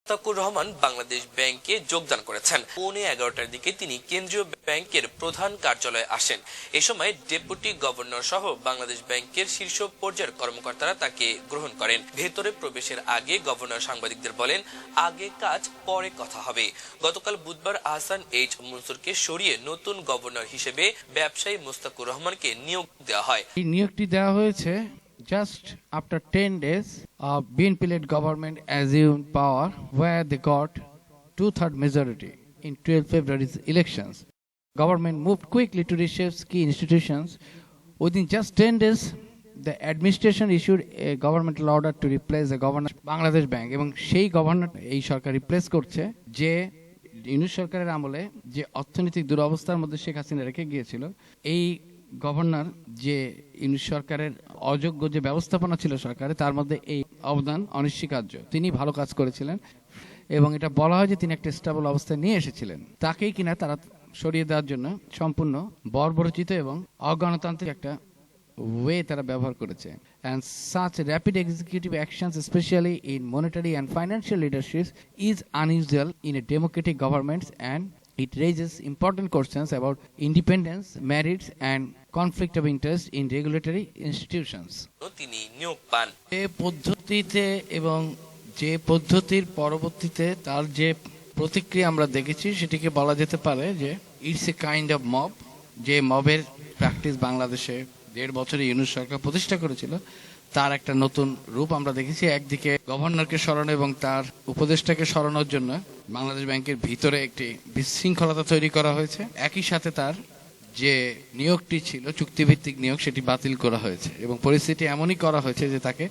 মুস্তাকুর রহমান বাংলাদেশ ব্যাংকে যোগদান করেছেন। 11:15টার দিকে তিনি কেন্দ্রীয় ব্যাংকের প্রধান কার্যালয়ে আসেন। এ সময় ডেপুটি গভর্নর সহ বাংলাদেশ ব্যাংকের শীর্ষ পর্যায়ের কর্মকর্তারা তাকে গ্রহণ করেন। ভেতরে প্রবেশের আগে গভর্নর সাংবাদিকদের বলেন, আগে কাজ পরে কথা হবে। গতকাল বুধবার আহসান এইচ মনসুরকে সরিয়ে নতুন গভর্নর হিসেবে ব্যবসায়ী মুস্তাকুর রহমানকে নিয়োগ দেওয়া হয়। এই নিয়োগটি দেওয়া হয়েছে just after 10 days of BNP-led government assumed power where they got 2/3 majority in 12 February's elections. Government moved quickly to reshape key institutions. Within just 10 days, the administration issued a governmental order to replace the governor Bangladesh Bank এবং সেই governor এই সরকার replace করছে যে ইউনূস সরকারের আমলে যে অর্থনৈতিক দুরবস্থার মধ্যে শেখ হাসিনা রেখে গিয়েছিল। এই গভর্নর যে ইউনূস সরকারের অযোগ্য যে ব্যবস্থাপনা ছিল সরকারে, তার মধ্যে এই অবদান অনস্বীকার্য। তিনি ভালো কাজ করেছিলেন এবং এটা বলা হয় যে তিনি একটা স্টেবল অবস্থায় নিয়ে এসেছিলেন। তাকেই কিনা তারা সরিয়ে দেওয়ার জন্য সম্পূর্ণ বর্বরচিত এবং অগণতান্ত্রিক একটা ওয়ে তারা ব্যবহার করেছে। and such rapid executive actions especially in monetary and financial leadership is unusual in a democratic government and it raises important questions about independence, merits and conflict of interest in regulatory institutions. তিনি নিয়োগ পান। এই পদ্ধতিতে এবং যে পদ্ধতির পরবর্তীতে তার যে প্রতিক্রিয়া আমরা দেখেছি সেটিকে বলা যেতে পারে যে it's a kind of mob. যে মবের প্র্যাকটিস বাংলাদেশে 1.5 বছরে ইউনূস সরকার প্রতিষ্ঠা করেছিল, তার একটা নতুন রূপ আমরা দেখেছি। একদিকে গভর্নরকে সরানো এবং তার উপদেষ্টাকে সরানোর জন্য বাংলাদেশ ব্যাংকের ভিতরে একটি বিশৃঙ্খলতা তৈরি করা হয়েছে। একই সাথে তার যে নিয়োগটি ছিল চুক্তিভিত্তিক নিয়োগ, সেটি বাতিল করা হয়েছে এবং পরিস্থিতি এমনই করা হয়েছে যে তাকে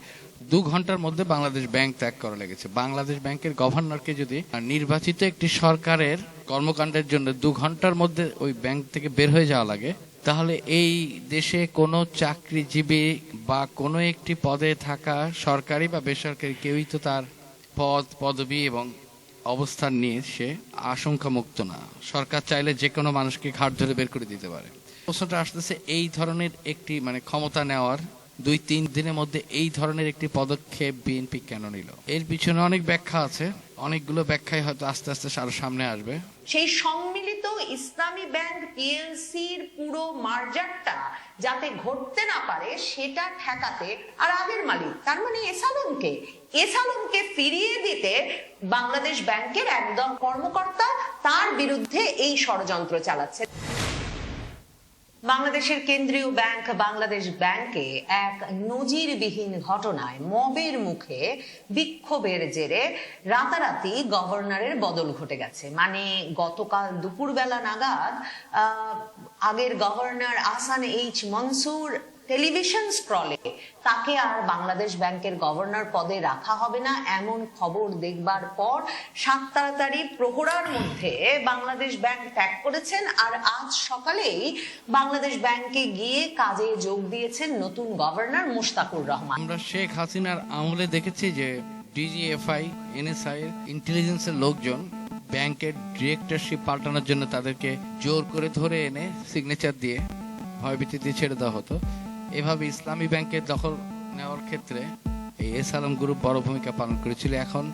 2 ঘন্টার মধ্যে বাংলাদেশ ব্যাংক ত্যাগ করা লেগেছে। বাংলাদেশ ব্যাংকের গভর্নরকে যদি নির্বাচিত একটি সরকারের কর্মকাণ্ডের জন্য 2 ঘন্টার মধ্যে ওই ব্যাংক থেকে বের হয়ে যাওয়া লাগে, তাহলে এই দেশে কোনো চাকরিজীবী বা কোনো একটি পদে থাকা সরকারি বা বেসরকারি কেউই তো তার পদ পদবি এবং অবস্থান নিয়ে সে আশঙ্কা মুক্ত না। সরকার চাইলে যে কোনো মানুষকে ঘাট ধরে বের করে দিতে পারে। প্রশ্নটা আসতেছে, এই ধরনের একটি ক্ষমতা নেওয়ার 2-3 দিনের মধ্যে এই ধরনের একটি পদক্ষেপ বিএনপি কেন নিল? এর পিছনে অনেক ব্যাখ্যা আছে, অনেকগুলো ব্যাখ্যাই হয়তো আস্তে আস্তে আরো সামনে আসবে। সেই সম্মিলিত ইসলামী ব্যাংক পিএলসির পুরো মার্জারটা যাতে ঘটতে না পারে সেটা ঠেকাতে আর আগের মালিক তার মানে এসালমকে ফিরিয়ে দিতে বাংলাদেশ ব্যাংকের একদম কর্মকর্তা তার বিরুদ্ধে এই ষড়যন্ত্র চালাচ্ছে। বাংলাদেশের কেন্দ্রীয় ব্যাংক বাংলাদেশ ব্যাংকে এক নজিরবিহীন ঘটনায় মবের মুখে বিক্ষোভের জেরে রাতারাতি গভর্নরের বদল ঘটে গেছে। গতকাল দুপুরবেলা নাগাদ আগের governor Ahsan H Mansur television স্ক্রলে তাকে আর বাংলাদেশ ব্যাংকের গভর্নর পদে রাখা হবে না এমন খবর দেখবার পর 7 তাড়াতাড়ি প্রহরার মধ্যে বাংলাদেশ ব্যাংক ত্যাগ করেছেন। আর আজ সকালেই বাংলাদেশ ব্যাংকে গিয়ে কাজে যোগ দিয়েছেন নতুন গভর্নর মুস্তাকুর রহমান। আমরা শেখ হাসিনার আমলে দেখেছি যে ডিজিএফআই, এনএসআই এর ইন্টেলিজেন্সের লোকজন ব্যাংকের ডিরেক্টরশিপ পাল্টানোর জন্য তাদেরকে জোর করে ধরে এনে সিগনেচার দিয়ে ভয়ভীতি দিয়ে ছেড়ে দেওয়া হতো। এভাবে ইসলামী ব্যাংকের দখল নেওয়ার ক্ষেত্রে এই এসালম গ্রুপ বড় ভূমিকা পালন করেছিল। এখন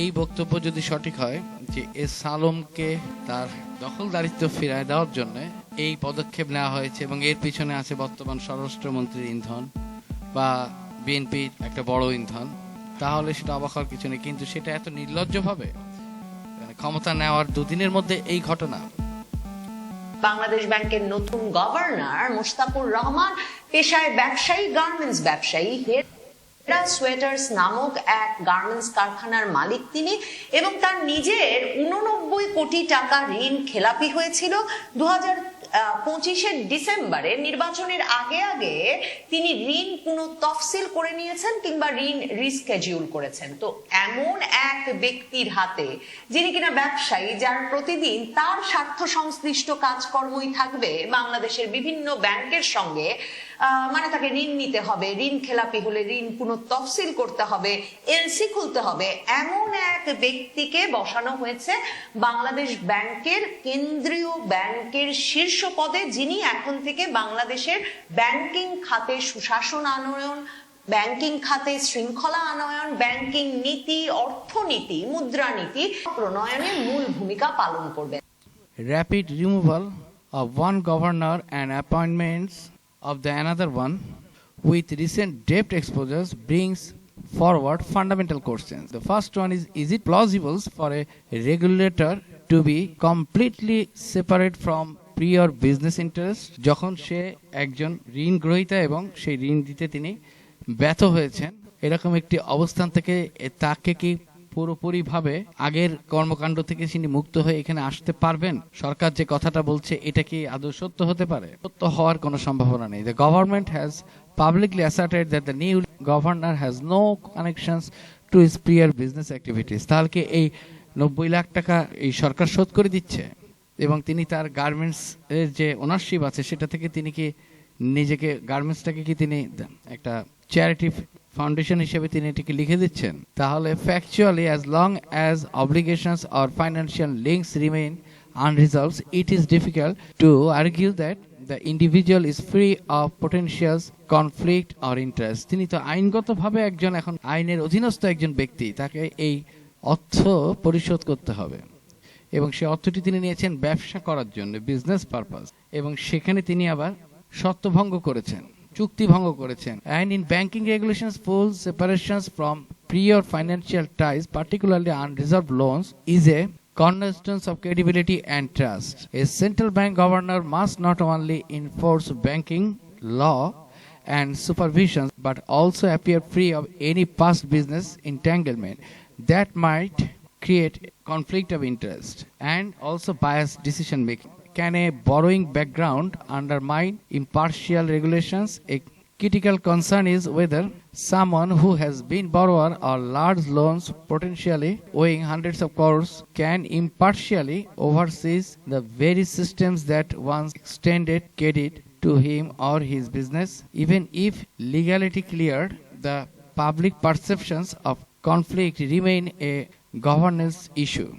এই বক্তব্য যদি সঠিক হয় যে এসালমকে তার দখলদারিত্ব ফিরায় দেওয়ার জন্য এই পদক্ষেপ নেওয়া হয়েছে এবং এর পিছনে আছে বর্তমান স্বরাষ্ট্রমন্ত্রীর ইন্ধন বা বিএনপির একটা বড় ইন্ধন, তাহলে সেটা অবাক হওয়ার কিছু নেই। কিন্তু সেটা এত নির্লজ্জভাবে ক্ষমতা নেওয়ার 2 দিনের মধ্যে এই ঘটনা। বাংলাদেশ ব্যাংকের নতুন গভর্নর মুস্তাকুর রহমান পেশায় ব্যবসায়ী, গার্মেন্টস ব্যবসায়ী। হেরা সোয়েটার্স নামক এক গার্মেন্টস কারখানার মালিক তিনি এবং তার নিজের 89 কোটি টাকা ঋণ খেলাপি হয়েছিল। 2025 ডিসেম্বরে নির্বাচনের আগে তিনি ঋণ পুনঃতফসিল করে নিয়েছেন কিংবা ঋণ রিস্কেডিউল করেছেন। তো এমন এক ব্যক্তির হাতে, যিনি কিনা ব্যবসায়ী, যার প্রতিদিন তার স্বার্থ সংশ্লিষ্ট কাজকর্মই থাকবে বাংলাদেশের বিভিন্ন ব্যাংকের সঙ্গে, তাকে ঋণ নিতে হবে, ঋণ খেলাপি হলে ঋণ পুনঃতফসিল করতে হবে, এলসি খুলতে হবে, এমন এক ব্যক্তিকে বসানো হয়েছে বাংলাদেশ ব্যাংকের কেন্দ্রীয় ব্যাংকের শীর্ষ পদে, যিনি এখন থেকে বাংলাদেশের ব্যাংকিং খাতে সুশাসন আনয়ন, ব্যাংকিং খাতে শৃঙ্খলা আনয়ন, ব্যাংকিং নীতি, অর্থনীতি, মুদ্রানীতি প্রণয়নে মূল ভূমিকা পালন করবে। Rapid removal of one governor and appointments of the another one with recent debt exposures brings forward fundamental questions. The first one is it plausible for a regulator to be completely separate from prior business interest? যখন সে একজন ঋণ গ্রহীতা এবং সেই ঋণ দিতে তিনি ব্যর্থ হয়েছেন, এরকম একটি অবস্থান থেকে তাকে কি পুরোপুরিভাবে আগের কর্মকাণ্ড থেকে তিনি মুক্ত হয়ে এখানে আসতে পারবেন? সরকার যে কথাটা বলছে এটা কি আদৌ সত্য হতে পারে? সত্য হওয়ার কোনো সম্ভাবনা নেই। The government has publicly asserted that the new governor has no connections to his prior business activities. তাহলে কি এই 90 লাখ টাকা এই সরকার শোধ করে দিচ্ছে এবং তিনি তার গার্মেন্টস এর যে ওনারশিপ আছে সেটা থেকে তিনি কি নিজেকে গার্মেন্টসটাকে কি তিনি একটা চ্যারিটি ফাউন্ডেশন হিসেবে তিনি এটিকে লিখে দিচ্ছেন? তাহলে factually as long as obligations or financial links remain unresolved, it is difficult to argue that the individual is free of potential conflict or interest. তিনি তো আইনগতভাবে একজন এখন আইনের অধীনস্থ একজন ব্যক্তি, তাকে এই অর্থ পরিশোধ করতে হবে এবং সেই অর্থটি তিনি নিয়েছেন ব্যবসা করার জন্য, বিজনেস পারপাস, এবং সেখানে তিনি আবার শর্তভঙ্গ করেছেন, চুক্তি ভঙ্গ করেছেন। And in banking regulations, full separations from prior financial ties, particularly unresolved loans, is a cornerstone of credibility and trust. A central bank governor must not only enforce banking law and supervision, but also appear free of any past business entanglement that might create conflict of interest and also biased decision making. Can a borrowing background undermine impartial regulations? A critical concern is whether someone who has been borrower or large loans potentially owing hundreds of crores can impartially oversee the very systems that once extended credit to him or his business. Even if legality cleared, the public perceptions of conflict remain a governance issue.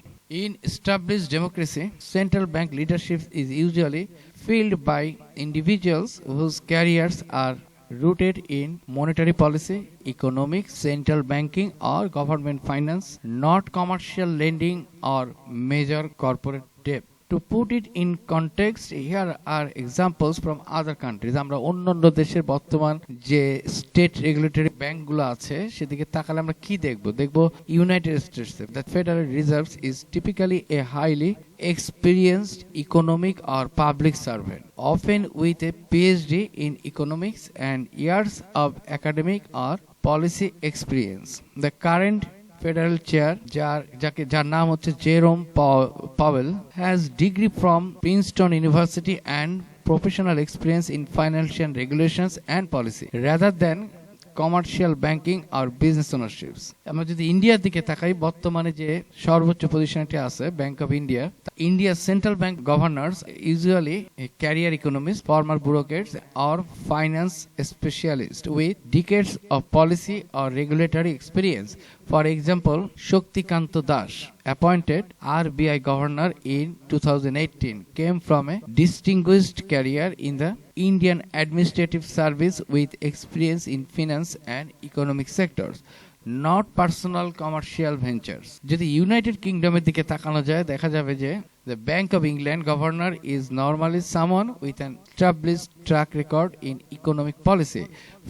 In established democracy, central bank leadership is usually filled by individuals whose careers are rooted in monetary policy, economics, central banking or government finance, not commercial lending or major corporate debt. To put it in context, here are examples from other countries. আমরা অন্যান্য দেশের বর্তমান যে state regulatory ব্যাংকগুলো আছে সেদিকে তাকালে আমরা কি দেখব United states the federal reserves is typically a highly experienced economic or public servant, often with a PhD in economics and years of academic or policy experience. The current federal chair যার নাম হচ্ছে Jerome Powell has degree from Princeton University and professional experience in financial regulations and policy rather than commercial banking আর business ownerships. আমরা যদি ইন্ডিয়ার দিকে তাকাই, বর্তমানে যে সর্বোচ্চ পজিশনটি আছে bank of India, India's central bank governors usually career economists, former bureaucrats or finance specialists with decades of policy or regulatory experience. For example, Shaktikanto Das, appointed RBI governor in 2018, came from a distinguished career in the Indian administrative service with experience in finance and economic sectors, not personal commercial ventures. যদি United কিংডমের দিকে তাকানো যায় দেখা যাবে যে the Bank of England governor is normally someone with an established track record in economic policy,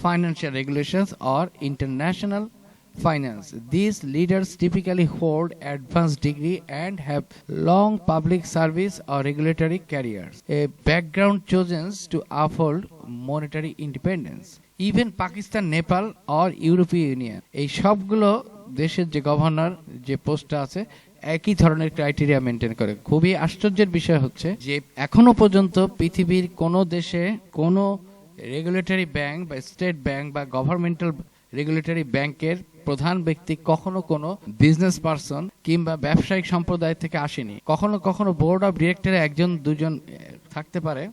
financial regulations or international finance. These leaders typically hold advanced degree and have long public service or regulatory careers, a background chosen to uphold monetary independence. Even Pakistan, Nepal or European Union, এই সবগুলো দেশের যে governor যে পোস্টটা আছে একই ধরনের criteria maintain করে। খুবই আশ্চর্যের বিষয় হচ্ছে যে এখনো পর্যন্ত পৃথিবীর কোনো দেশে কোনো রেগুলেটরি ব্যাংক বা স্টেট ব্যাংক বা গভর্নমেন্টাল রেগুলেটরি ব্যাংকের প্রধান ব্যক্তি কখনো কোনো বিজনেস পারসন কিংবা ব্যবসায়িক সম্প্রদায় থেকে আসেনি। কখনো কখনো বোর্ড অফ ডিরেক্টরে একজন দুজন থাকতে পারে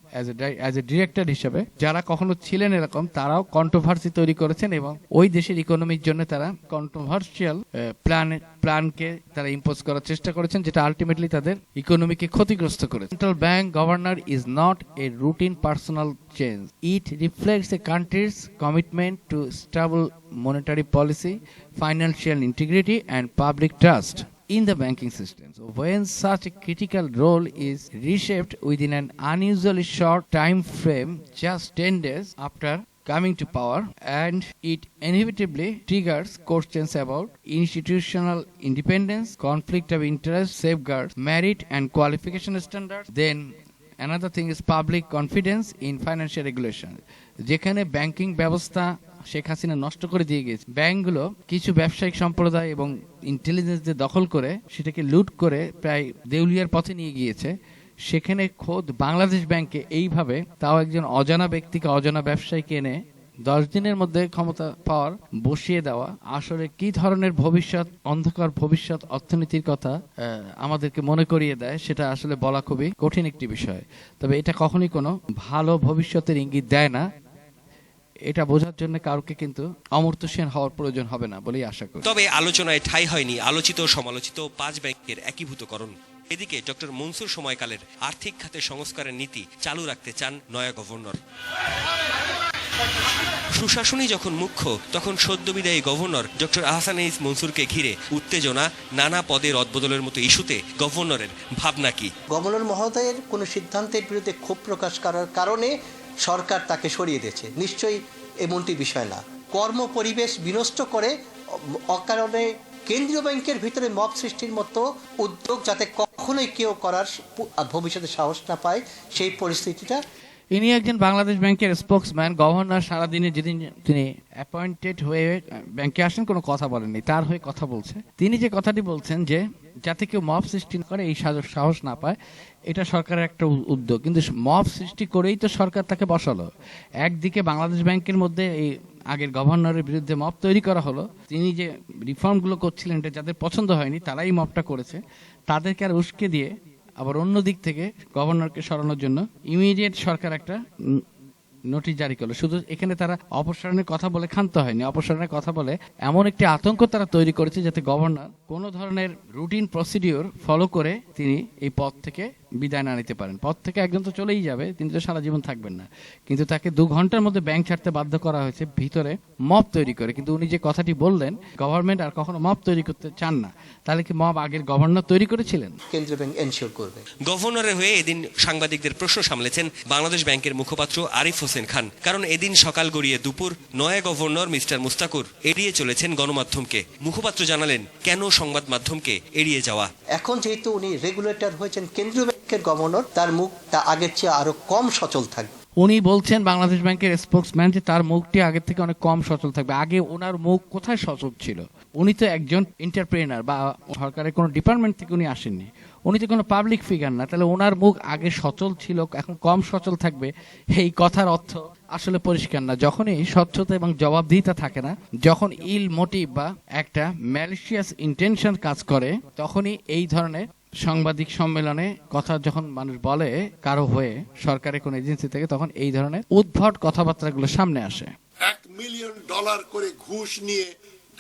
অ্যাজ এ ডিরেক্টর হিসেবে, যারা কখনো ছিলেন এরকম, তারাও কন্ট্রোভার্সি তৈরি করেছেন এবং ওই দেশের ইকোনমির জন্য তারা কন্ট্রোভার্সিয়াল প্ল্যানকে তারা ইম্পোজ করার চেষ্টা করেছেন, যেটা আলটিমেটলি তাদের ইকোনমিকে ক্ষতিগ্রস্ত করেছে। Central bank governor is not a routine personal change, it reflects A countries commitment to stable monetary policy, financial integrity, and public trust in the banking system. So when such a critical role is reshaped within an unusually short time frame, just 10 days after coming to power, and it inevitably triggers questions about institutional independence, conflict of interest, safeguards, merit and qualification standards, then another thing is public confidence in financial regulation. যেখানে banking ব্যবস্থা শেখ হাসিনা নষ্ট করে দিয়ে গেছে, ব্যাংকগুলো কিছু ব্যবসায়িক সম্প্রদায় এবং ইন্টেলিজেন্সদের দখল করে সেটাকে লুট করে প্রায় দেউলিয়ার পথে নিয়ে গিয়েছে, সেখানে খোদ বাংলাদেশ ব্যাংকে এইভাবে, তাও একজন অজানা ব্যক্তিকে, অজানা ব্যবসায়ীকে এনে 10 দিনের মধ্যে ক্ষমতা পাওয়ার বসিয়ে দেওয়া, আসলে কি ধরনের ভবিষ্যৎ, অন্ধকার ভবিষ্যৎ অর্থনীতির কথা আমাদেরকে মনে করিয়ে দেয়, সেটা আসলে বলা খুবই কঠিন একটি বিষয়। তবে এটা কখনই কোনো ভালো ভবিষ্যতের ইঙ্গিত দেয় না। এটা বোঝার জন্য কাউকে কিন্তু অমর্ত্য সেন হওয়ার প্রয়োজন হবে না বলেই আশা করি। তবে আলোচনায় ঠাঁই হয়নি আলোচিত সমালোচিত 5 ব্যাংকের একীভূতকরণ। এদিকে ডক্টর মনসুর সময়কালের আর্থিক খাতে সংস্কারের নীতি চালু রাখতে চান নয়া গভর্নর। সুশাসনই যখন মুখ্য, তখন সদ্যবিদায়ী গভর্নর ডক্টর আহসান এইচ মনসুরকে ঘিরে উত্তেজনা, নানা পদে রদবদলের মতো ইস্যুতে গভর্নরের ভাবনা কি? গভর্নর মহোদয়ের কোনো সিদ্ধান্তের বিরুদ্ধে ক্ষোভ প্রকাশ করার কারণে সরকার তাকে সরিয়ে দিয়েছে, নিশ্চয়ই এমনটি বিষয় না। কর্ম পরিবেশ বিনষ্ট করে অকারণে কেন্দ্রীয় ব্যাংকের ভিতরে মব সৃষ্টির মতো উদ্যোগ যাতে কখনোই কেউ করার ভবিষ্যতে সাহস না পায়, সেই পরিস্থিতিটা। ইনি একজন বাংলাদেশ ব্যাংকের স্পোকসম্যান। গভর্নর সারাদিনে যেদিন তিনি অ্যাপয়েন্টেড হয়ে ব্যাংকে আসেন কোনো কথা বলেননি, তার হয়ে কথা বলছে। তিনি যে কথাটি বলছেন যে যাতে কেউ মব সৃষ্টি করে, এই সাহস না পায়, এটা সরকারের একটা উদ্যোগ। কিন্তু মব সৃষ্টি করেই তো সরকার তাকে বসালো। একদিকে বাংলাদেশ ব্যাংকের মধ্যে এই আগের গভর্নরের বিরুদ্ধে মব তৈরি করা হলো, তিনি যে রিফর্মগুলো করছিলেন এটা যাদের পছন্দ হয়নি তারাই মবটা করেছে, তাদেরকে আর উস্কে দিয়ে আবার অন্য দিক থেকে গভর্নরকে সরানোর জন্য ইমিডিয়েট সরকার একটা নোটিশ জারি করলো। শুধু এখানে তারা অপসারণের কথা বলে ক্ষান্ত হয়নি, অপসারণের কথা বলে এমন একটি আতঙ্ক তারা তৈরি করেছে যাতে গভর্নর কোনো ধরনের রুটিন প্রসিডিওর ফলো করে তিনি এই পদ থেকে বিদায় না নিতে পারেন। পদ থেকে একজন তো চলেই যাবে, তিনি তো সারা জীবন থাকবেন না, কিন্তু তাকে 2 ঘন্টার মধ্যে ব্যাংক ছাড়তে বাধ্য করা হয়েছে ভিতরে মব তৈরি করে। কিন্তু উনি যে কথাটি বললেন, গভর্নমেন্ট আর কখনো মব তৈরি করতে চান না, তাহলে কি মব আগের গভর্নর তৈরি করেছিলেন? কেন্দ্রীয় ব্যাংক এনশিওর করবে। গভর্নরের হয়ে এদিন সাংবাদিকদের প্রশ্ন সামলেছেন বাংলাদেশ ব্যাংকের মুখপাত্র আরিফ হোসেন খান। কারণ এদিন সকাল গড়িয়ে দুপুর নয়া গভর্নর মিস্টার মুস্তাকুর এড়িয়ে চলেছেন গণমাধ্যমকে। মুখপাত্র জানালেন কেন সংবাদ মাধ্যমকে এড়িয়ে যাওয়া। এখন যেহেতু উনি রেগুলেটর হয়েছেন কেন্দ্রীয় ব্যাংকের গভর্নর, তার মুখ তা আগের চেয়ে আরো কম সচল থাকবে। উনি বলছেন বাংলাদেশ ব্যাংকের স্পোকসম্যান যে তার মুখটি আগের থেকে অনেক কম সচল থাকবে। আগে ওনার মুখ কোথায় সচল ছিল? উনি তো একজন এন্টারপ্রেনার বা সরকারের কোনো ডিপার্টমেন্ট থেকে উনি আসেননি, উনি তো কোনো পাবলিক ফিগার না, তাহলে ওনার মুখ আগে সচল ছিল, এখন কম সচল থাকবে, এই কথার অর্থ আসলে পরিষ্কার না। যখনই স্বচ্ছতা এবং জবাবদিহিতা থাকে না, যখন ইল মোটিভ বা একটা ম্যালিশিয়াস ইন্টেনশন কাজ করে, তখনই এই ধরনের সাংবাদিক সম্মেলনে কথা যখন মানুষ বলে কারো হয়ে সরকারের কোন এজেন্সি থেকে, তখন এই ধরনের উদ্ভট কথাবার্তাগুলো সামনে আসে। $1 মিলিয়ন করে ঘুষ নিয়ে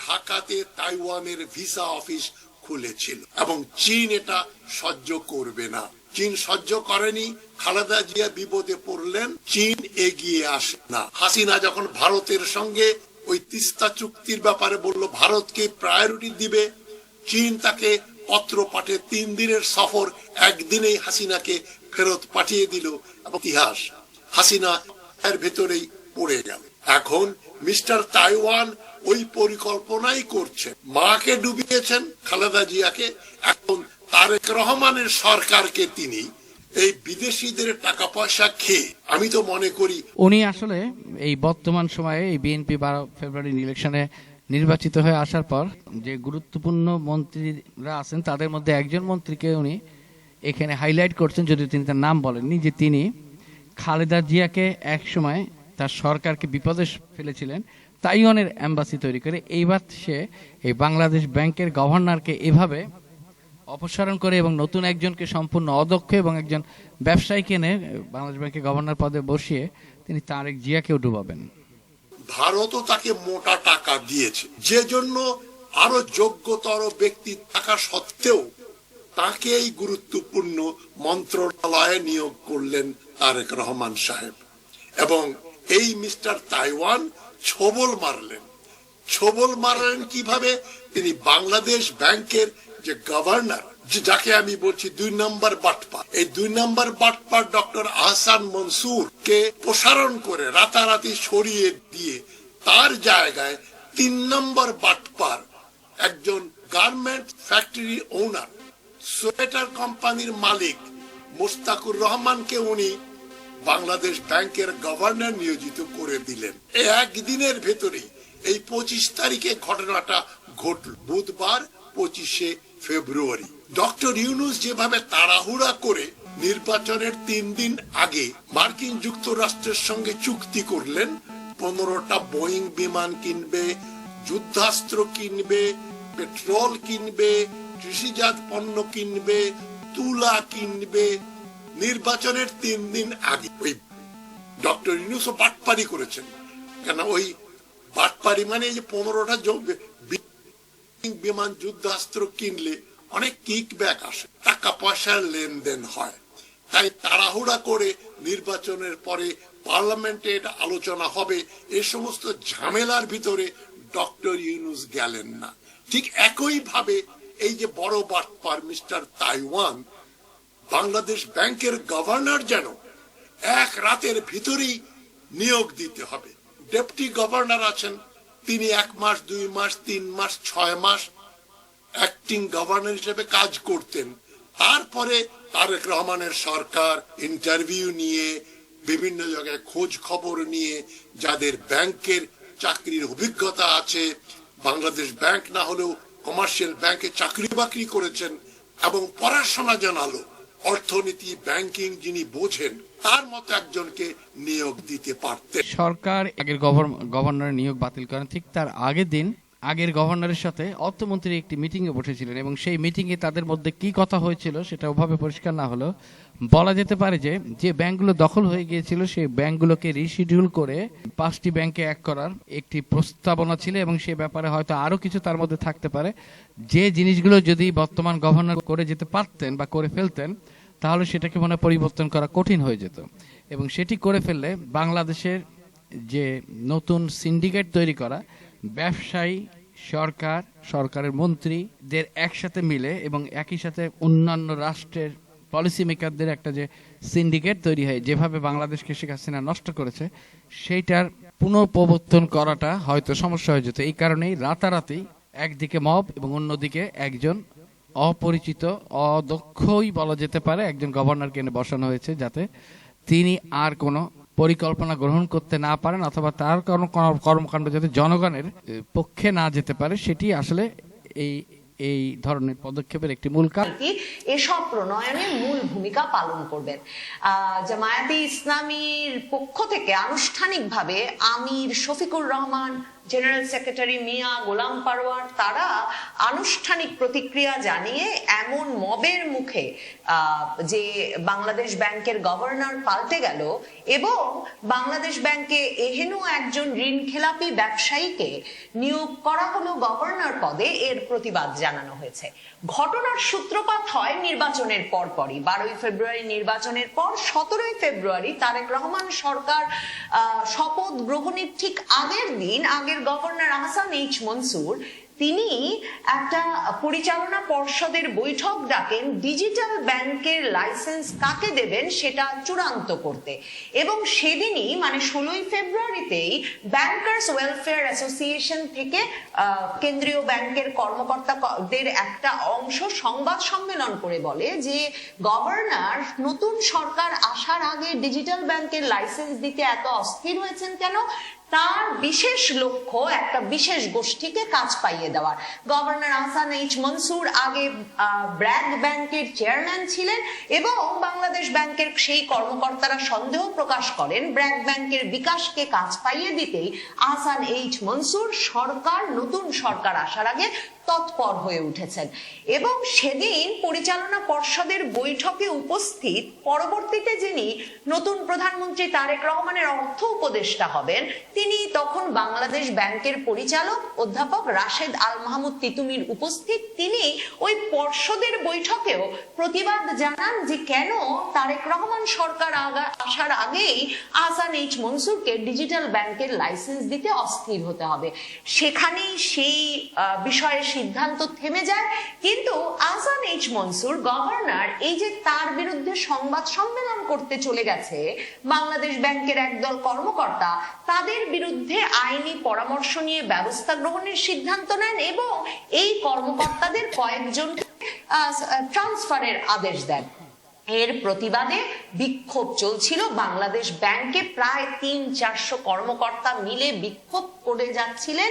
ঢাকাতে তাইওয়ানের ভিসা অফিস খুলেছিল এবং চীন এটা সহ্য করবে না। চীন সহ্য করেনি, খালেদা জিয়া বিপদে পড়লেন, চীন এগিয়ে আসে না। হাসিনা যখন ভারতের সঙ্গে ওই তিস্তা চুক্তির ব্যাপারে বলল ভারতকে প্রায়োরিটি দিবে, চীন তাকে পত্র পাঠে 3 দিনের সফর একদিনেই হাসিনাকে ফেরত পাঠিয়ে দিল। ইতিহাস হাসিনা এর ভেতরেই পড়ে গেল। এখন মিস্টার তাইওয়ান ওই পরিকল্পনাই করছে, মাকে ডুবিয়েছেন খালেদা জিয়াকে, এখন তারেক রহমানের সরকারকে তিনি এই বিদেশিদের টাকা পয়সা খেয়ে, আমি তো মনে করি উনি আসলে এই বর্তমান সময়ে এই বিএনপি 12 ফেব্রুয়ারি ইলেকশনে নির্বাচিত হয়ে আসার পর যে গুরুত্বপূর্ণ মন্ত্রীরা আছেন তাদের মধ্যে একজন মন্ত্রীকে উনি এখানে হাইলাইট করছেন, যদি তিনি তার নাম বলেননি, যে তিনি খালেদা জিয়াকে এক সময় তার সরকারকে বিপদে ফেলেছিলেন, তাইওয়ানের এম্বাসি তৈরি করে। এইবার সে এই বাংলাদেশ ব্যাংকের গভর্নরকে এভাবে অপসারণ করে এবং নতুন একজনকে সম্পূর্ণ অদক্ষ এবং একজন ব্যবসায়ীকে এনে বাংলাদেশ ব্যাংকের গভর্নর পদে বসিয়ে তিনি তারেক জিয়াকেও ডুবাবেন। ভারতও তাকে মোটা টাকা দিয়েছে, যে জন্য আরো যোগ্যতর ব্যক্তি থাকা সত্ত্বেও তাকে এই গুরুত্বপূর্ণ মন্ত্রণালয়ে নিয়োগ করলেন তারেক রহমান সাহেব। এবং এই মিস্টার তাইওয়ান ছবল মারলেন কিভাবে? তিনি বাংলাদেশ ব্যাংকের যে গভর্নর, যাকে আমি বলছি 2 নম্বর বাটপার, এই 2 নম্বর বাটপার ডক্টর আহসান মনসুর কে প্রসারণ করে রাতারাতি সরিয়ে দিয়ে তার জায়গায় 3 নম্বর বাটপার একজন গার্মেন্ট ফ্যাক্টরি ওনার, সোয়েটার কোম্পানির মালিক মুস্তাকুর রহমানকে উনি বাংলাদেশ ব্যাংকের গভর্নর নিয়োজিত করে দিলেন। এই একদিনের ভেতরেই এই 25 তারিখে ঘটনাটা ঘটল, বুধবার 25শে ফেব্রুয়ারি। ডক্টর ইউনূস যেভাবে তাড়াহুড়া করে নির্বাচনের 3 দিন আগে মার্কিন যুক্তরাষ্ট্রের সঙ্গে চুক্তি করলেন, 15টা বোয়িং বিমান কিনবে, যুদ্ধাস্ত্র কিনবে, পেট্রোল কিনবে, কৃষিজাত পণ্য কিনবে, তুলা কিনবে, নির্বাচনের 3 দিন আগে। ওই ডক্টর ইউনূসও বাটপারি করেছেন, কেন ওই বাটপারি মানে এই যে 15টা বিমান যুদ্ধাস্ত্র কিনলে অনেক কিকব্যাক আসে, টাকা পয়সার লেনদেন হয়। তাই তাড়াহুড়া করে নির্বাচনের পরে পার্লামেন্টে এটা আলোচনা হবে, এই সমস্ত ঝামেলার ভিতরে ডক্টর ইউনূস গেলেন না। ঠিক একই ভাবে এই যে বড় বাটপার মিস্টার তাইওয়ান, বাংলাদেশ ব্যাংকের গভর্নর যেন এক রাতের ভিতরেই নিয়োগ দিতে হবে। ডেপুটি গভর্নর আছেন, তিনি 1 মাস 2 মাস 3 মাস 6 মাস অ্যাক্টিং গভর্নর হিসেবে কাজ করতেন। তারপরে তারেক রহমানের সরকার ইন্টারভিউ নিয়ে, বিভিন্ন জায়গায় খোঁজ খবর নিয়ে, যাদের ব্যাংকের চাকরির অভিজ্ঞতা আছে, বাংলাদেশ ব্যাংক না হলেও কমার্শিয়াল ব্যাংকে চাকরি বাকরি করেছেন এবং পড়াশোনা জানালো, অর্থনীতি ব্যাংকিং যিনি বোঝেন, তার মতো একজনকে নিয়োগ দিতে পারতেন। সরকার আগের গভর্নরের নিয়োগ বাতিল করেন, ঠিক তার আগের দিন আগের গভর্নরের সাথে অর্থমন্ত্রী একটি মিটিংয়ে বসেছিলেন এবং সেই মিটিংয়ে তাদের মধ্যে কি কথা হয়েছিল সেটা ওভাবে পরিষ্কার না হলেও বলা যেতে পারে যে যে ব্যাংকগুলো দখল হয়ে গিয়েছিল সেই ব্যাংকগুলোকে রিশিডিউল করে 5টি ব্যাংকে এক করার একটি প্রস্তাবনা ছিল এবং সে ব্যাপারে হয়তো আরো কিছু তার মধ্যে থাকতে পারে। যে জিনিসগুলো যদি বর্তমান গভর্নর করে যেতে পারতেন বা করে ফেলতেন তাহলে সেটাকে মনে পরিবর্তন করা কঠিন হয়ে যেত এবং সেটি করে ফেললে বাংলাদেশের যে নতুন সিন্ডিকেট তৈরি করা, ব্যবসায়ী, সরকার, সরকারের মন্ত্রীদের একসাথে মিলে এবং একই সাথে অন্যান্য রাষ্ট্রের পলিসি মেকারদের একটা যে সিন্ডিকেট তৈরি হয়, যেভাবে বাংলাদেশকে শেখ হাসিনা নষ্ট করেছে, সেইটার পুনঃপ্রবর্তন করাটা হয়তো সমস্যা হয়ে যেত। এই কারণেই রাতারাতি একদিকে মব এবং অন্যদিকে একজন অপরিচিত, অদক্ষই বলা যেতে পারে একজন গভর্নরকে এনে বসানো হয়েছে, যাতে তিনি আর কোনো পরিকল্পনা গ্রহণ করতে না পারেন অথবা তার কোনো কর্মকাণ্ড যাতে জনগণের পক্ষে না যেতে পারে, সেটি আসলে এই ধরনের পদক্ষেপের একটি মূল কারণ। এসব প্রণয়নে মূল ভূমিকা পালন করবেন। জামায়াতে ইসলামীর পক্ষ থেকে আনুষ্ঠানিকভাবে আমির শফিকুর রহমান, জেনারেল সেক্রেটারি মিয়া গোলাম পারওয়ার, তারা আনুষ্ঠানিক প্রতিক্রিয়া জানিয়ে এমন মবের মুখে যে বাংলাদেশ ব্যাংকের গভর্নর পাল্টে গেল এবং বাংলাদেশ ব্যাংকে এহেন একজন ঋণখেলাপি ব্যবসায়ীকে নিয়োগ করা হলো গভর্নর পদে, এর প্রতিবাদ জানানো হয়েছে। ঘটনার সূত্রপাত হয় নির্বাচনের পরপরই। 12ই ফেব্রুয়ারি নির্বাচনের পর 17ই ফেব্রুয়ারি তারেক রহমান সরকার শপথ গ্রহণের ঠিক আগের দিন আগের গভর্নর আহসান এইচ মনসুর তিনি একটা পরিচালনা পর্ষদের বৈঠক ডাকেন ডিজিটাল ব্যাংকের লাইসেন্স কাকে দেবেন সেটা চূড়ান্ত করতে, এবং সেদিনই মানে 16ই ফেব্রুয়ারিতেই ব্যাংকার্স ওয়েলফেয়ার অ্যাসোসিয়েশন থেকে কেন্দ্রীয় ব্যাংকের কর্মকর্তাদের একটা অংশ সংবাদ সম্মেলন করে বলে যে গভর্নর নতুন সরকার আসার আগে ডিজিটাল ব্যাংকের লাইসেন্স দিতে এত অস্থির হয়েছেন কেন, তার বিশেষ লক্ষ্য একটা বিশেষ গোষ্ঠীকে কাজ পাইয়ে দেওয়ার। গভর্নর আহসান এইচ মনসুর আগে ব্র্যাক ব্যাংকের চেয়ারম্যান ছিলেন এবং বাংলাদেশ ব্যাংকের সেই কর্মকর্তারা সন্দেহ প্রকাশ করেন ব্র্যাক ব্যাংকের বিকাশকে কাজ পাইয়ে দিতেই আহসান এইচ মনসুর নতুন সরকার আসার আগে তৎপর হয়ে উঠেছেন এবং সেদিন পরিচালনা পর্ষদের বৈঠকে উপস্থিত পরবর্তীতে যিনি নতুন প্রধানমন্ত্রী তারেক রহমানের অর্থ উপদেষ্টা হবেন, তিনি তখন বাংলাদেশ ব্যাংকের পরিচালক অধ্যাপক রাশেদ আল মাহমুদ তিতুমির উপস্থিত। তিনি ওই পর্ষদের বৈঠকেও প্রতিবাদ জানান যে কেন তারেক রহমান সরকার আসার আগেই আহসান এইচ মনসুরকে ডিজিটাল ব্যাংকের লাইসেন্স দিতে অস্থির হতে হবে। সেখানেই সেই বিষয়ে সিদ্ধান্ত থেমে যায়। কিন্তু আহসান এইচ মনসুর গভর্নর এই যে তার বিরুদ্ধে সংবাদ সম্মেলন করতে চলে গেছে বাংলাদেশ ব্যাংকের একদল কর্মকর্তা, তাদের বিরুদ্ধে আইনি পরামর্শ নিয়ে ব্যবস্থা গ্রহণের সিদ্ধান্ত নেন এবং এই কর্মকর্তাদের কয়েকজনকে ট্রান্সফারের আদেশ দেন। এর প্রতিবাদে বিক্ষোভ চলছিল বাংলাদেশ ব্যাংকে। প্রায় 300-400 কর্মকর্তা মিলে বিক্ষোভ করে যাচ্ছিলেন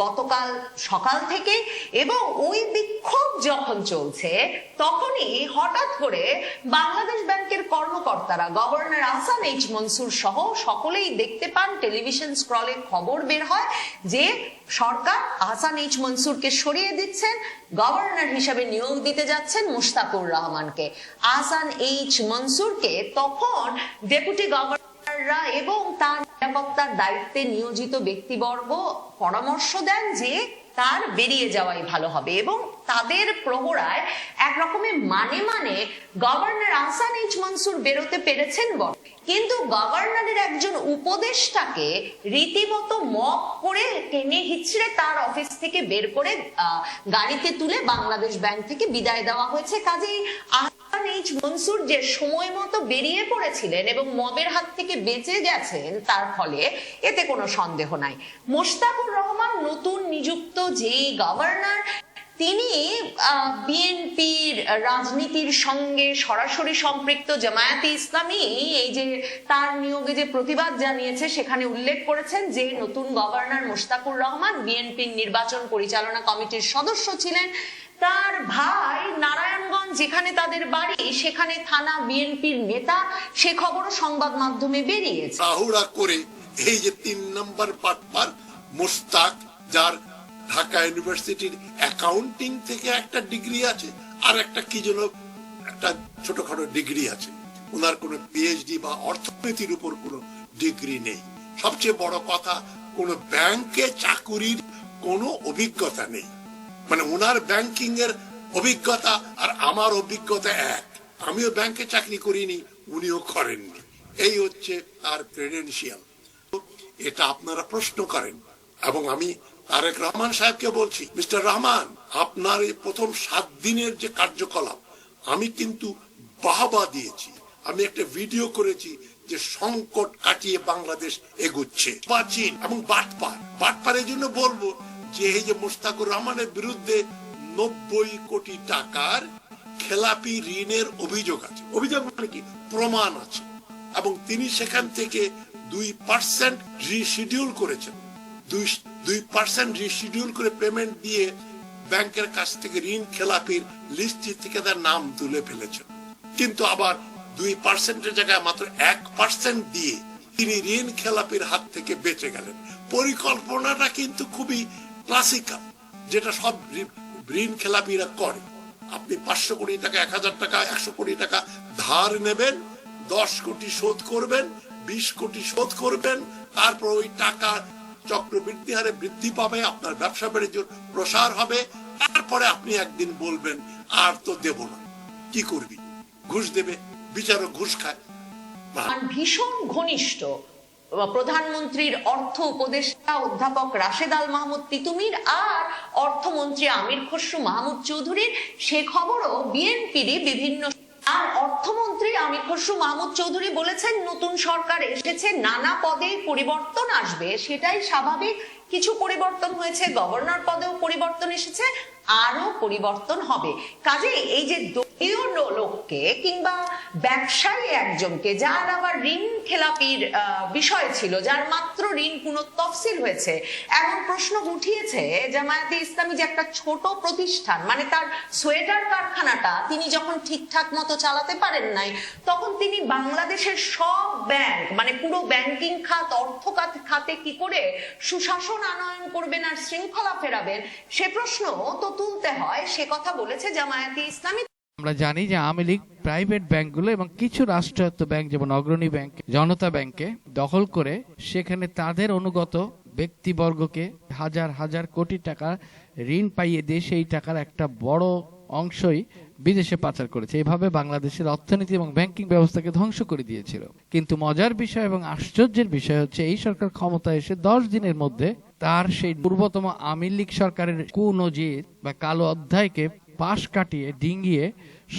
গতকাল সকাল থেকে এবং ওই বিক্ষোভ যখন চলছে তখনই হঠাৎ করে বাংলাদেশ ব্যাংকের কর্মকর্তারা গভর্নর আহসান এইচ মনসুর সহ সকলেই দেখতে পান, টেলিভিশন স্ক্রলে খবর বের হয় যে সরকার আহসান এইচ মনসুরকে সরিয়ে দিচ্ছেন, গভর্নর হিসেবে নিয়োগ দিতে যাচ্ছেন মুশতাকুর রহমানকে। আহসান এইচ মনসুরকে তখন ডেপুটি গভর্নররা এবং তার নিরাপত্তার দায়িত্বে নিয়োজিত ব্যক্তিবর্গ পরামর্শ দেন যে তার বেরিয়ে যাওয়াই ভালো হবে এবং তাদের প্রহরায় একরকমের মানে গভর্নর আহসান এইচ মনসুর বেরোতে পেরেছেন বটে, কিন্তু গভর্নরের একজন উপদেষ্টাকে রীতিমতো মপ করে টেনে হিচড়ে তার অফিস থেকে বের করে গাড়িতে তুলে বাংলাদেশ ব্যাংক থেকে বিদায় দেওয়া হয়েছে। কাজেই আহসান এইচ মনসুর যে সময় মতো বেরিয়ে পড়েছিলেন এবং মবের হাত থেকে বেঁচে গেছেন তার ফলে এতে কোনো সন্দেহ নাই। মোশতাকুর রহমান নতুন নিযুক্ত যেই গভর্নর, তিনি বিএনপির রাজনীতির সঙ্গে সরাসরি সম্পৃক্ত জামায়াতে ইসলামী এই যে তার নিয়োগে যে প্রতিবাদ জানিয়েছে সেখানে উল্লেখ করেছেন যে নতুন গভর্নর মোশতাকুর রহমান বিএনপির নির্বাচন পরিচালনা কমিটির সদস্য ছিলেন। তার ভাই নারায়ণগঞ্জ যেখানে তাদের বাড়ি সেখানে থানা বিএনপির নেতা, সে খবরও সংবাদ মাধ্যমে বেরিয়েছে। তাহুড়া করে এই যে 3 নম্বর পাটপার মোশতাক, যার ঢাকা ইউনিভার্সিটির অ্যাকাউন্টিং থেকে একটা ডিগ্রি আছে আর একটা কি যেন একটা ছোটখাটো ডিগ্রি আছে, ওনার কোনো পিএইচডি বা অর্থনীতির উপর কোনো ডিগ্রি নেই। সবচেয়ে বড় কথা, কোনো ব্যাংকে চাকুরির কোনো অভিজ্ঞতা নেই। মানে ওনার ব্যাংকিং এর অভিজ্ঞতা আর আমার অভিজ্ঞতা এক। আমিও ব্যাংকে চাকরি করিনি, উনিও করেননি। এই হচ্ছে তার ক্রেডেনশিয়াল। এটা আপনারা প্রশ্ন করেন এবং আমি তারেক রহমান সাহেবকে বলছি, মিস্টার রহমান, আপনার এই প্রথম 7 দিনের যে কার্যকলাপ আমি কিন্তু বাহবা দিয়েছি। আমি একটা ভিডিও করেছি যে সংকট কাটিয়ে বাংলাদেশ এগুচ্ছে। চীন এবং বাটপারের জন্য বলবো যে এই যে মোশতাকুর রহমানের বিরুদ্ধে 90 কোটি টাকার খেলাপি ঋণের অভিযোগ আছে। অভিযোগ মানে কি? প্রমাণ আছে। এবং তিনি সেখান থেকে 2% রিশিডিউল করেছেন। 2% রিশিডিউল করে পেমেন্ট দিয়ে ব্যাংকের কাছ থেকে ঋণ খেলাপির লিস্ট থেকে তার নাম তুলে ফেলেছেন। কিন্তু আবার 2% জায়গায় মাত্র 1% দিয়ে তিনি ঋণ খেলাপির হাত থেকে বেঁচে গেলেন। পরিকল্পনাটা কিন্তু খুবই ক্লাসিক্যাল, যেটা সব ঋণ খেলাপিরা করে। আপনি 500 কোটি টাকা, 1000 টাকা, 100 কোটি টাকা ধার নেবেন, 10 কোটি শোধ করবেন, 20 কোটি শোধ করবেন, তারপর ওই টাকা চক্রবৃদ্ধি হারে বৃদ্ধি পাবে, আপনার ব্যবসা বাণিজ্য প্রসার হবে। তারপরে আপনি একদিন বলবেন আর তো দেব না, কি করবি? ঘুষ দেবে, বিচারক ঘুষ খায়। ভীষণ ঘনিষ্ঠ প্রধানমন্ত্রীর অর্থ উপদেষ্টা অধ্যাপক রাশেদ আল মাহমুদ তিতুমির আর অর্থমন্ত্রী আমির খসরু মাহমুদ চৌধুরীর, সে খবরও বিএনপিরই বিভিন্ন। আর অর্থমন্ত্রী আমির খসরু মাহমুদ চৌধুরী বলেছেন নতুন সরকার এসেছে, নানা পদে পরিবর্তন আসবে, সেটাই স্বাভাবিক। কিছু পরিবর্তন হয়েছে, গভর্নর পদেও পরিবর্তন এসেছে, আরো পরিবর্তন হবে। কাজে এই যে দলীয় লোককে কিংবা ব্যবসায়ী একজনকে, যার আবার ঋণ খেলাপির বিষয় ছিল, যার মাত্র ঋণ পুনঃতফসিল হয়েছে, এমন প্রশ্ন উঠিয়েছে জামায়াতে ইসলামী যে একটা ছোট প্রতিষ্ঠান, মানে তার সোয়েটার কারখানাটা তিনি যখন ঠিকঠাক মতো চালাতে পারেন নাই, তখন তিনি বাংলাদেশের সব ব্যাংক, মানে পুরো ব্যাংকিং খাত, অর্থ খাতে কি করে সুশাসন আনয়ন করবেন আর শৃঙ্খলা ফেরাবেন, সে প্রশ্ন তো তুলতে হয় সে কথা বলেছে জামায়াতে ইসলামী। আমরা জানি যে আওয়ামী লীগ প্রাইভেট ব্যাংকগুলো এবং কিছু রাষ্ট্রায়ত্ত ব্যাংক যেমন অগ্রণী ব্যাংক, জনতা ব্যাংকে দখল করে সেখানে তাদের অনুগত ব্যক্তিবর্গকে হাজার হাজার কোটি টাকা ঋণ পাইয়ে দিয়ে সেই টাকার একটা বড় অংশই বিদেশে পাচার করেছে। এভাবে বাংলাদেশের অর্থনীতি এবং ব্যাংকিং ব্যবস্থাকে ধ্বংস করে দিয়েছিল। কিন্তু মজার বিষয় এবং আশ্চর্যের বিষয় হচ্ছে এই সরকার ক্ষমতায় এসে 10 দিনের মধ্যে তার সেই পূর্বতম আওয়ামী লীগ সরকারের কুনজির বা কালো অধ্যায়কে পাশ কাটিয়ে ডিঙ্গিয়ে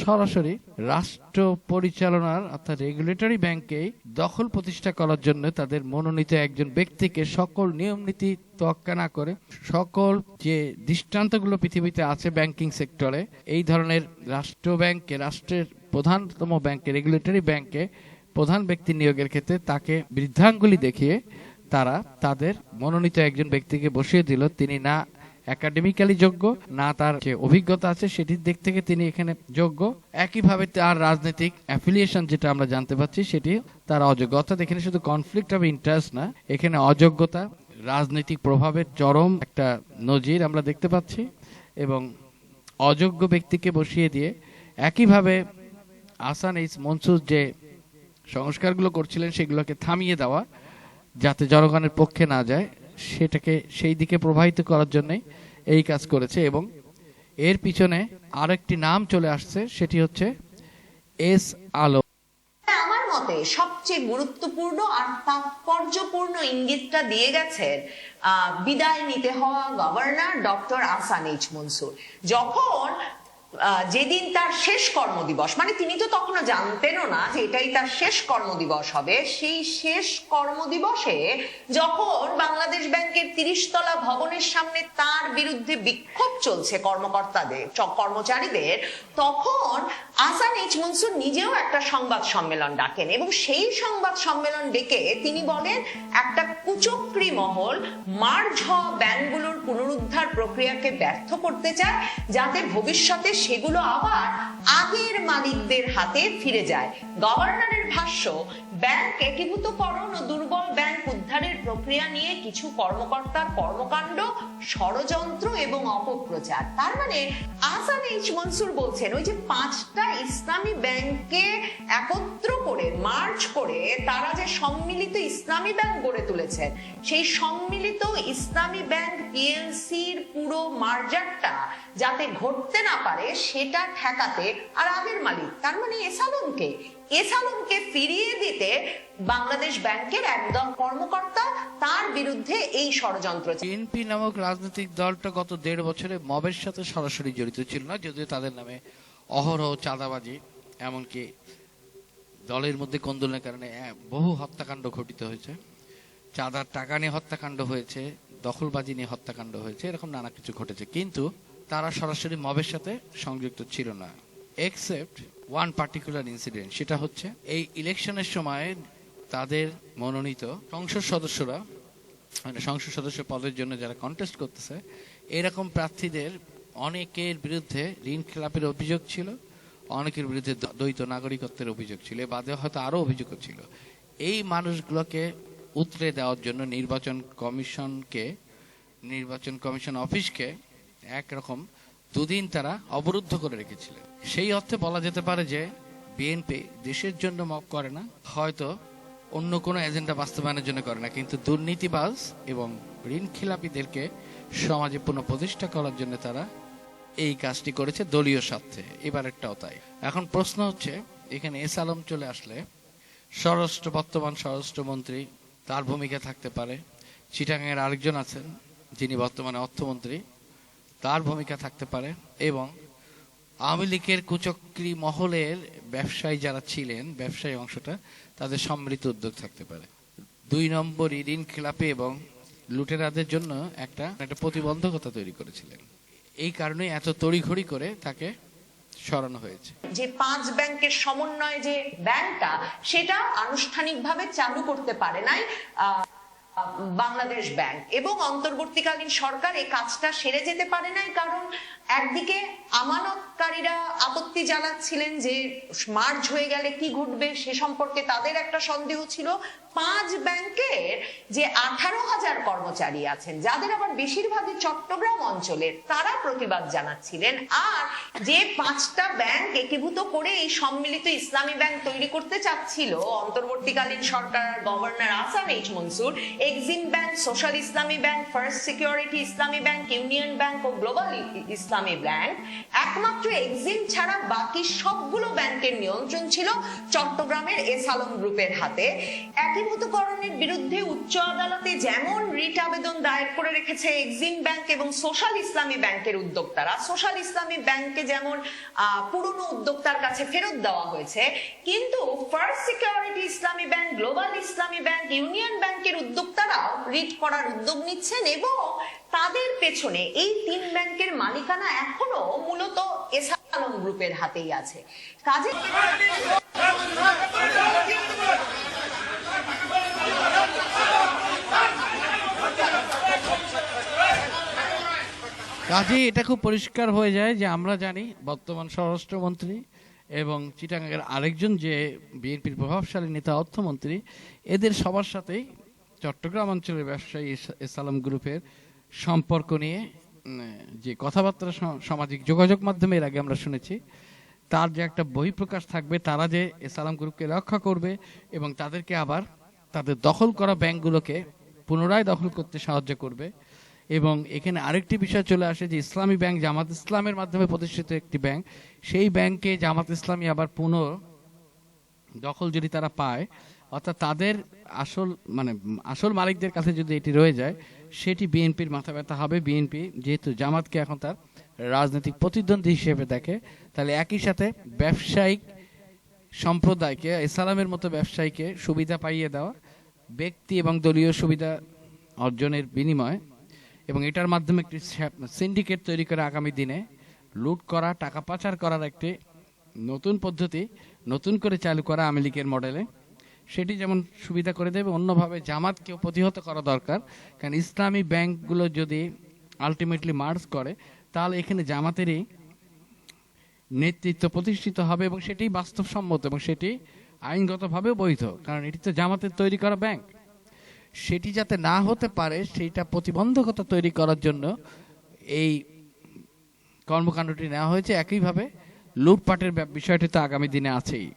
সরাসরি রাষ্ট্র পরিচালনার অর্থাৎ রেগুলেটরি ব্যাংকে দখল প্রতিষ্ঠা করার জন্য তাদের মনোনীত একজন ব্যক্তিকে সকল নিয়ম নীতি তোয়াক্কা না করে সকল যে দৃষ্টান্তগুলো পৃথিবীতে আছে ব্যাংকিং সেক্টরে এই ধরনের রাষ্ট্র ব্যাংকে, রাষ্ট্রের প্রধানতম ব্যাংকে, রেগুলেটরি ব্যাংকে প্রধান ব্যক্তি নিয়োগের ক্ষেত্রে তাকে বৃদ্ধাঙ্গুলি দেখিয়ে তারা তাদের মনোনীত একজন ব্যক্তিকে বসিয়ে দিল। তিনি না একাডেমিক্যালি যোগ্য, না তার যে অভিজ্ঞতা আছে সেটির দিক থেকে তিনি এখানে যোগ্য, একইভাবে তার রাজনৈতিক অ্যাফিলিয়েশন যেটা আমরা জানতে পাচ্ছি সেটি তার অযোগ্য। অর্থাৎ এখানে শুধু কনফ্লিক্ট অফ ইন্টারেস্ট না, এখানে অযোগ্যতা, রাজনৈতিক প্রভাবের চরম একটা নজির আমরা দেখতে পাচ্ছি এবং অযোগ্য ব্যক্তিকে বসিয়ে দিয়ে একইভাবে আহসান এইচ মনসুর যে সংস্কারগুলো করছিলেন সেগুলোকে থামিয়ে দেওয়া যাতে জনগণের পক্ষে না যায় সেটাকে সেই দিকে প্রবাহিত করার জন্য এই কাজ করেছে। এবং এর পিছনে আরেকটি নাম চলে আসছে, সেটি হচ্ছে এস আলম। আমার মতে সবচেয়ে গুরুত্বপূর্ণ আর তাৎপর্যপূর্ণ ইঙ্গিতটা দিয়ে গেছেন বিদায় নিতে হওয়া governor doctor Ahsan H Mansur. যখন যেদিন তার শেষ কর্মদিবস, মানে তিনি তো তখনও জানতেনও না যে এটাই তার শেষ কর্মদিবস হবে, সেই শেষ কর্মদিবসে যখন বাংলাদেশ ব্যাংকের 30 তলা ভবনের সামনে তার বিরুদ্ধে বিক্ষোভ চলছে কর্মচারীদের, তখন আহসান এইচ মনসুর নিজেও একটা সংবাদ সম্মেলন ডাকেন এবং সেই সংবাদ সম্মেলন ডেকে তিনি বলেন একটা কুচক্রী মহল মার্জ হওয়া ব্যাংকগুলোর পুনরুদ্ধার প্রক্রিয়াকে ব্যর্থ করতে চায় যাতে ভবিষ্যতে সেগুলো আবার আগের মালিকদের হাতে ফিরে যায়। গভর্নরের ভাষ্য, ব্যাংক একীভূতকরণ ও দুর্বল ব্যাংক উদ্ধারের প্রক্রিয়া নিয়ে কিছু কর্মকর্তার কর্মকাণ্ড, ষড়যন্ত্র এবং অপপ্রচার। তার মানে আহসান এইচ মনসুর বলছেন ওই যে 5টা ইসলামী ব্যাংককে একত্র করে মার্জ করে তারা যে সম্মিলিত ইসলামী ব্যাংক গড়ে তুলেছেন, সেই সম্মিলিত ইসলামী ব্যাংক পিএলসির পুরো মার্জারটা যাতে ঘটতে না পারে সেটা ঠেকাতে আর আগের মালিক তার মানে এস আলমকে ফিরিয়ে দিতে বাংলাদেশ ব্যাংকের একদল কর্মকর্তা তার বিরুদ্ধে এই ষড়যন্ত্র। বিএনপি নামক রাজনৈতিক দলটা গত 1.5 বছরে মবের সাথে সরাসরি জড়িত ছিল না, যদিও তাদের নামে অহরহ চাঁদাবাজি, এমনকি দলের মধ্যে কোন্দলের কারণে বহু হত্যাকাণ্ড ঘটিত হয়েছে, চাঁদার টাকা নিয়ে হত্যাকাণ্ড হয়েছে, দখলবাজি নিয়ে হত্যাকাণ্ড হয়েছে, এরকম নানা কিছু ঘটেছে। কিন্তু তারা সরাসরি মবের সাথে সংযুক্ত ছিল না, এক্সেপ্ট ওয়ান পার্টিকুলার ইনসিডেন্ট। সেটা হচ্ছে এই ইলেকশনের সময় তাদের মনোনীত সংসদ সদস্যরা, মানে সংসদ সদস্য পদের জন্য যারা কন্টেস্ট করতেছে, এরকম প্রার্থীদের অনেকের বিরুদ্ধে ঋণ খেলাপের অভিযোগ ছিল, অনেকের বিরুদ্ধে দ্বৈত নাগরিকত্বের অভিযোগ ছিল, বাদে হয়তো আরো অভিযোগ ছিল। এই মানুষগুলোকে উতরে দেওয়ার জন্য নির্বাচন কমিশন অফিসকে একরকম 2 দিন তারা অবরুদ্ধ করে রেখেছিলেন। সেই অর্থে বলা যেতে পারে যে বিএনপি দেশের জন্য মব করে না, হয়তো অন্য কোনো এজেন্ডা বাস্তবায়নের জন্য করে না, কিন্তু দুর্নীতিবাজ এবং ঋণ খেলাপিদেরকে সমাজে পুনঃপ্রতিষ্ঠা করার জন্য তারা এই কাজটি করেছে দলীয় স্বার্থে। এবারেরটাও তাই। এখন প্রশ্ন হচ্ছে, এখানে এস আলম চলে আসলে বর্তমান স্বরাষ্ট্রমন্ত্রী তার ভূমিকা থাকতে পারে, চিটাগাংয়ের আরেকজন আছেন যিনি বর্তমানে অর্থমন্ত্রী, তার ভূমিকা থাকতে পারে, এবং আওয়ামী লীগের কুচক্রী মহলের ব্যবসায়ী যারা ছিলেন, ব্যবসায়ী অংশটা, তাদের সম্মিলিত উদ্যোগ থাকতে পারে। 2 নম্বরই ঋণ খেলাপি এবং লুটেরাদের জন্য একটা প্রতিবন্ধকতা তৈরি করেছিলেন। এই কারণে এত তড়িঘড়ি করে তাকে সরানো হয়েছে। যে 5 ব্যাংকের সমন্বয়ে যে ব্যাংকটা, সেটা আনুষ্ঠানিকভাবে চালু করতে পারে নাই বাংলাদেশ ব্যাংক এবং অন্তর্বর্তীকালীন সরকার এই কাজটা সেরে যেতে পারে নাই, কারণ একদিকে আমানতকারীরা আপত্তি জানাচ্ছিলেন যে মার্জ হয়ে গেলে কি ঘটবে সে সম্পর্কে তাদের একটা সন্দেহ ছিল। 5 ব্যাংকের যে 18,000 কর্মচারী আছেন, যাদের আবার বেশিরভাগই চট্টগ্রাম অঞ্চলের, তারা প্রতিবাদ জানাচ্ছিলেন। আর যে 5টা ব্যাংক একীভূত করে এই সম্মিলিত ইসলামী ব্যাংক তৈরি করতে চাচ্ছিল অন্তর্বর্তীকালীন সরকার, governor Ahsan H Mansur, Exim bank, social Islami bank, first security Islami bank, union bank ও গ্লোবাল ইসলামী ব্যাংক, একমাত্র এক্সিম ছাড়া বাকি সবগুলো ব্যাংকের নিয়ন্ত্রণ ছিল চট্টগ্রামের এস আলম গ্রুপের হাতে। একীভূতকরণের বিরুদ্ধে উচ্চ আদালতে যেমন রিট আবেদন দায়ের করে রেখেছে এক্সিম ব্যাংক এবং সোশ্যাল ইসলামী ব্যাংকের উদ্যোক্তারা, সোশ্যাল ইসলামী ব্যাংকে যেমন পুরনো উদ্যোক্তার কাছে ফেরত দেওয়া হয়েছে, কিন্তু first security Islami bank, global Islami bank, union ব্যাংকের উদ্যোক্তারাও রিট করার উদ্যোগ নিচ্ছেন এবং তাদের পেছনে এই 3 ব্যাংকের মালিকানা এখনো মূলত এস আলম গ্রুপের হাতেই আছে। কাজে কাজে এটা খুব পরিষ্কার হয়ে যায় যে আমরা জানি বর্তমান স্বরাষ্ট্রমন্ত্রী এবং চিটাগাংয়ের আরেকজন যে বিএনপির প্রভাবশালী নেতা অর্থমন্ত্রী, এদের সবার সাথেই চট্টগ্রাম অঞ্চলের ব্যবসায়ী এস আলম গ্রুপের সম্পর্ক নিয়ে যে কথাবার্তা সামাজিক যোগাযোগ মাধ্যমে এর আগে আমরা শুনেছি, তার যে একটা বহিঃপ্রকাশ থাকবে, তারা যে এস আলম গ্রুপকে রক্ষা করবে এবং তাদেরকে আবার তাদের দখল করা ব্যাংকগুলোকে পুনরায় দখল করতে সাহায্য করবে। এবং এখানে আরেকটি বিষয় চলে আসে যে ইসলামী ব্যাংক জামাত ইসলামের মাধ্যমে প্রতিষ্ঠিত একটি ব্যাংক, সেই ব্যাংকে জামাত ইসলামী আবার দখল যদি তারা পায়, অর্থাৎ তাদের আসল মালিকদের কাছে যদি এটি রয়ে যায়, সেটি বিএনপির মাথা ব্যথা হবে। বিএনপি যেহেতু জামাতকে এখন তার রাজনৈতিক প্রতিদ্বন্দ্বী হিসেবে দেখে, তাহলে একই সাথে ব্যবসায়িক সম্প্রদায়কে, ইসলামের মতো ব্যবসায়ীকে সুবিধা পাইয়ে দেওয়া, ব্যক্তি এবং দলীয় সুবিধা অর্জনের বিনিময়, এবং এটার মাধ্যমে একটি সিন্ডিকেট তৈরি করে আগামী দিনে লুট করা, টাকা পাচার করার একটি নতুন পদ্ধতি নতুন করে চালু করা আওয়ামী লীগের মডেলে, সেটি যেমন সুবিধা করে দেবে, অন্যভাবে জামাতকেও প্রতিহত করা দরকার। কারণ ইসলামী ব্যাংকগুলো যদি আলটিমেটলি মার্জ করে, তাহলে এখানে জামাতেরই নেতৃত্ব প্রতিষ্ঠিত হবে এবং সেটি বাস্তবসম্মত এবং সেটি আইনগতভাবে বৈধ, কারণ এটি তো জামাতের তৈরি করা ব্যাংক। সেটি যাতে না হতে পারে সেইটা প্রতিবন্ধকতা তৈরি করার জন্য এই কর্মকাণ্ডটি নেওয়া হয়েছে। একইভাবে লুটপাটের বিষয়টি তো আগামী দিনে আছেই।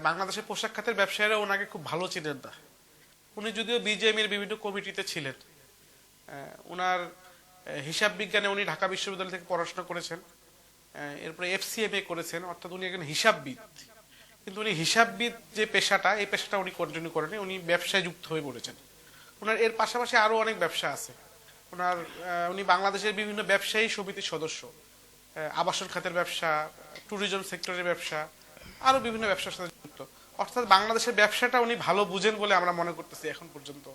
বাংলাদেশের পোশাক খাতের ব্যবসায়ীরা ওনাকে খুব ভালো চিনেন না। উনি যদিও বিজেএমের বিভিন্ন কমিটিতে ছিলেন, ওনার হিসাব বিজ্ঞানে উনি ঢাকা বিশ্ববিদ্যালয় থেকে পড়াশোনা করেছেন, এরপরে FCMA করেছেন, অর্থাৎ উনি একজন হিসাববিদ। কিন্তু উনি হিসাববিদ যে পেশাটা, এই পেশাটা উনি কন্টিনিউ করেনি, উনি ব্যবসায় যুক্ত হয়ে পড়েছেন। ওনার এর পাশাপাশি আরো অনেক ব্যবসা আছে উনি বাংলাদেশের বিভিন্ন ব্যবসায়ী সমিতির সদস্য, আবাসন খাতের ব্যবসা, ট্যুরিজম সেক্টরের ব্যবসা, আরো বিভিন্ন ব্যবসার সাথে যুক্ত। অর্থাৎ বাংলাদেশের ব্যবসাটা উনি ভালো বুঝেন বলে আমরা মনে করতেছি এখন পর্যন্ত।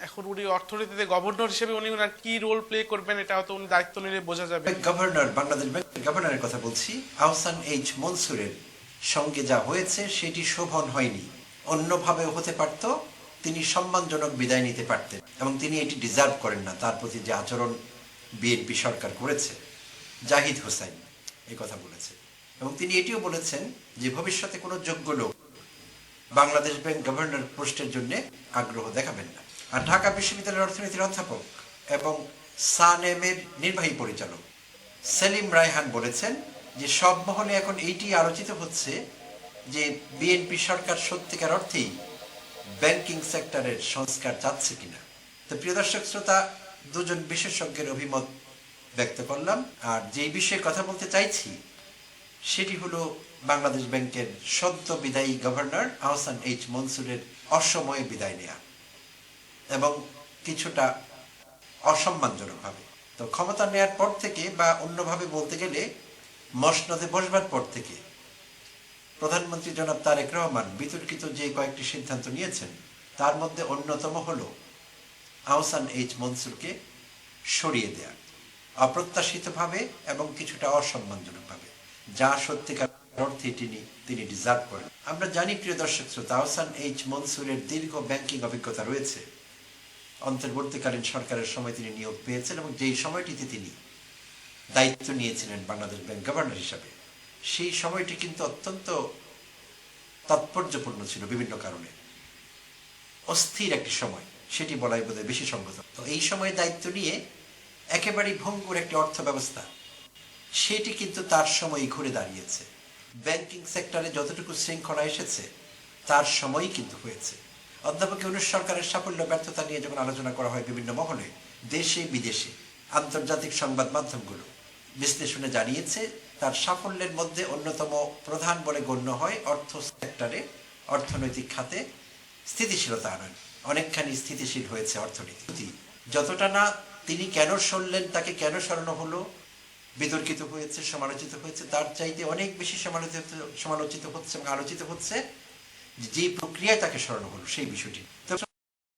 এখন উনি অর্থনীতিতে গভর্নর হিসেবে উনি ওনার কি রোল প্লে করবেন, এটা হয়তো উনি দায়িত্ব নিলে বোঝা যাবে। গভর্নর, বাংলাদেশ ব্যাংকের গভর্নরের কথা বলছি, আহসান এইচ মনসুরের সঙ্গে যা হয়েছে সেটি শোভন হয়নি। অন্যভাবে হতে পারত, তিনি সম্মানজনক বিদায় নিতে পারতেন এবং তিনি এটি ডিজার্ভ করেন না। তার প্রতি যে আচরণ বিএনপি সরকার করেছে, জাহিদ হোসেন এই কথা বলেছে এবং তিনি এটিও বলেছেন যে ভবিষ্যতে কোনো যোগ্য লোক বাংলাদেশ ব্যাংক গভর্নর পোস্টের জন্য আগ্রহ দেখাবেন না। আর ঢাকা বিশ্ববিদ্যালয়ের অর্থনীতির অধ্যাপক এবং সানেমের নির্বাহী পরিচালক সেলিম রায়হান বলেছেন যে সব মহলে এখন এইটি আলোচিত হচ্ছে যে বিএনপি সরকার সত্যিকার অর্থেই ব্যাংকিং সেক্টরের সংস্কার চাচ্ছে কিনা। তো প্রিয় দর্শক শ্রোতা, দুজন বিশেষজ্ঞের অভিমত ব্যক্ত করলাম। আর যেই বিষয়ে কথা বলতে চাইছি সেটি হলো বাংলাদেশ ব্যাংকের সদ্য বিদায়ী গভর্নর আহসান এইচ মনসুরের অসময়ে বিদায় নেয়া এবং কিছুটা অসম্মানজনকভাবে। তো ক্ষমতা নেয়ার পর থেকে, বা অন্যভাবে বলতে গেলে মসনদে বসবার পর থেকে, প্রধানমন্ত্রী জনাব তারেক রহমান বিতর্কিত যে কয়েকটি সিদ্ধান্ত নিয়েছেন, তার মধ্যে অন্যতম হল আহসান এইচ মনসুরকে সরিয়ে দেয়া, অপ্রত্যাশিতভাবে এবং কিছুটা অসম্মানজনকভাবে। যা সত্যিকার অর্থে তিনি ডিজার্ভ করেন। আমরা জানি প্রিয় দর্শক শ্রোতা, আহসান এইচ মনসুরের দীর্ঘ ব্যাংকিং অভিজ্ঞতা রয়েছে। অন্তর্বর্তীকালীন সরকারের সময় তিনি নিয়োগ পেয়েছেন এবং যেই সময়টিতে তিনি দায়িত্ব নিয়েছিলেন বাংলাদেশ ব্যাংক গভর্নর হিসাবে, সেই সময়টি কিন্তু অত্যন্ত তাৎপর্যপূর্ণ ছিল বিভিন্ন কারণে। অস্থির একটি সময়, সেটি বলাই বোধহয় বেশি সঙ্গত। তো এই সময়ে দায়িত্ব নিয়ে একেবারেই ভঙ্গুর একটি অর্থ ব্যবস্থা, সেটি কিন্তু তার সময়ই ঘুরে দাঁড়িয়েছে। ব্যাংকিং সেক্টরে যতটুকু শৃঙ্খলা এসেছে তার সময়ই কিন্তু হয়েছে। অধ্যাপক ইউনূস সরকারের সাফল্য ব্যর্থতা নিয়ে যখন আলোচনা করা হয় বিভিন্ন মহলে, দেশে বিদেশে, আন্তর্জাতিক সংবাদ মাধ্যমগুলো বিশ্লেষণে জানিয়েছে তার সাফল্যের মধ্যে অন্যতম প্রধান বলে গণ্য হয় অর্থ সেক্টরে, অর্থনৈতিক খাতে স্থিতিশীলতা আনয়ন। অনেকখানি স্থিতিশীল হয়েছে অর্থনীতি। যতটা না তিনি কেন সরলেন, তাকে কেন সরানো হলো, বিতর্কিত হয়েছে, সমালোচিত হয়েছে, তার চাইতে অনেক বেশি সমালোচিত হচ্ছে এবং আলোচিত হচ্ছে যে প্রক্রিয়ায় তাকে সরানো হলো সেই বিষয়টি।